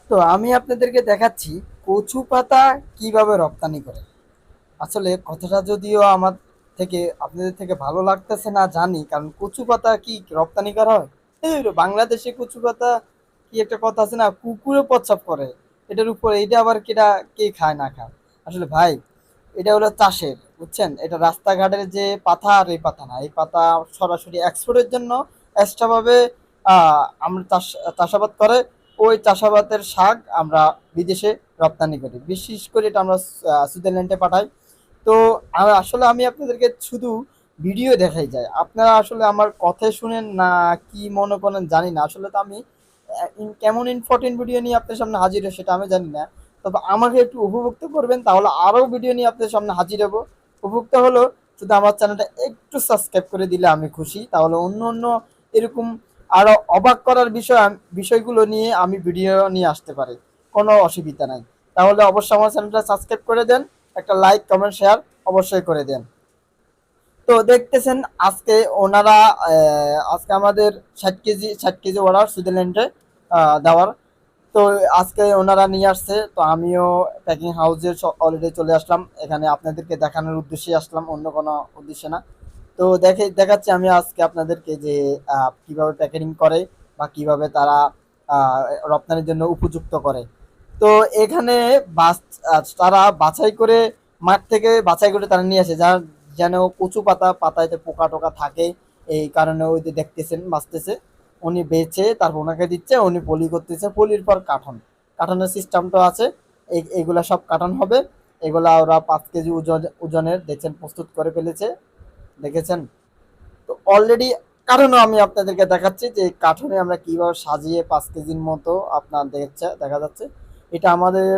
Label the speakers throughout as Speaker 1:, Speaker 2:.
Speaker 1: তো আমি আপনাদেরকে দেখাচ্ছি কচু পাতা কিভাবে রপ্তানি করে। আসলে কথাটা যদিও আমার থেকে আপনাদের থেকে ভালো লাগতেছে না জানি, কারণ কচু পাতা কি রপ্তানি করা হয়? এই হলো বাংলাদেশে কচু পাতা, কি একটা কথা আছে না, কুকুরে প্রস্রাব করে এটার উপরে, এটা আবার কেটা কে খায় না খায়। আসলে ভাই, এটা হলো চাষের, বুঝছেন? এটা রাস্তাঘাটের যে পাতা, আর এই পাতা না, এই পাতা সরাসরি এক্সপোর্টের জন্য এক্সট্রা ভাবে আমরা চাষাবাদ করে, ওই চাষাবাদের শাক আমরা বিদেশে রপ্তানি করি, বিশেষ করে এটা আমরা সুইজারল্যান্ডে পাঠাই। তো আসলে আমি আপনাদেরকে শুধু ভিডিও দেখাই যায়, আপনারা আসলে আমার কথাই শুনেন না কি মনে করেন জানি না। আসলে তো আমি কেমন ইম্পর্টেন্ট ভিডিও নিয়ে আপনার সামনে হাজির হয় সেটা আমি জানি না। তবে আমাকে একটু উপভোক্ত করবেন, তাহলে আরও ভিডিও নিয়ে আপনার সামনে হাজির হবো। উপভোক্ত হলো শুধু আমার চ্যানেলটা একটু সাবস্ক্রাইব করে দিলে আমি খুশি, তাহলে অন্য অন্য এরকম আরো অবাক করার বিষয়গুলো নিয়ে আমি ভিডিও নিয়ে আসতে পারি, কোনো অসুবিধা নাই। তাহলে অবশ্যই আমার চ্যানেলটা সাবস্ক্রাইব করে দেন, একটা লাইক কমেন্ট শেয়ার অবশ্যই করে দেন। তো দেখতেছেন আজকে ওনারা আজকে আমাদের 60 কেজি অর্ডার সুইজারল্যান্ডে দেওয়ার। তো আজকে ওনারা নিয়ে আসছে, তো আমিও প্যাকিং হাউসে অলরেডি চলে আসলাম, এখানে আপনাদেরকে দেখানোর উদ্দেশ্যে আসলাম, অন্য কোনো উদ্দেশ্যে না। তো দেখাচ্ছি আমি আজকে আপনাদেরকে যে কিভাবে প্যাকেটিং করে বা কিভাবে তারা আহ, রপ্তানির জন্য উপযুক্ত করে। তো এখানে তারা বাছাই করে, মাঠ থেকে বাছাই করে তারা নিয়ে আসে, যার যেন কচু পাতায় পোকা টোকা থাকে, এই কারণে ওই যে দেখতেছেন বাঁচতেছে। উনি বেছে তারপর ওনাকে দিচ্ছে, উনি পলি করতেছে, পলির পর কাঠনের সিস্টেমটা আছে। এগুলা সব কাটন হবে। এগুলা ওরা 5 কেজি ওজনের দেখছেন প্রস্তুত করে ফেলেছে, দেখেছেন? তো অলরেডি কাঠনও আমি আপনাদেরকে দেখাচ্ছি যে কাঠনে আমরা কিভাবে সাজিয়ে 5 কেজির মতো আপনার দেখা যাচ্ছে। এটা আমাদের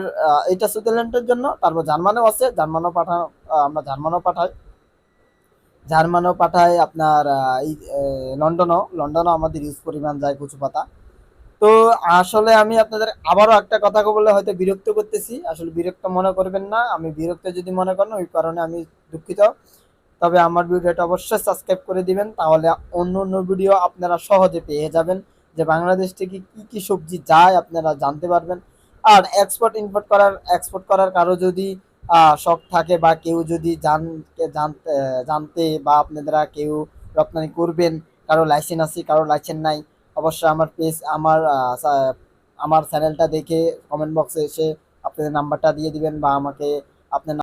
Speaker 1: এটা সুইজারল্যান্ডের জন্য, তারপর জার্মানিও আছে, আমরা জার্মানও পাঠাই আপনার লন্ডনও আমাদের ইউজ পরিমাণ যায় কচু পাতা। তো আসলে আমি আপনাদের আবারও একটা কথা বলে হয়তো বিরক্ত করতেছি, আসলে বিরক্ত মনে করবেন না, আমি বিরক্ত যদি মনে করেন ওই কারণে আমি দুঃখিত। তবে আমার ভিডিওটা অবশ্যই সাবস্ক্রাইব করে দিবেন, তাহলে অন্য অন্য ভিডিও আপনারা সহজে পেয়ে যাবেন, যে বাংলাদেশ থেকে কি কি সবজি যায় আপনারা জানতে পারবেন। আর এক্সপোর্ট করার কারো যদি শখ থাকে, বা কেউ যদি জানতে বা আপনারা কেউ রপ্তানি করবেন, কারো লাইসেন্স আছে কারো লাইসেন্স নাই, অবশ্যই আমার চ্যানেলটা দেখে কমেন্ট বক্সে এসে আপনাদের নাম্বারটা দিয়ে দিবেন, বা আমাকে আপনার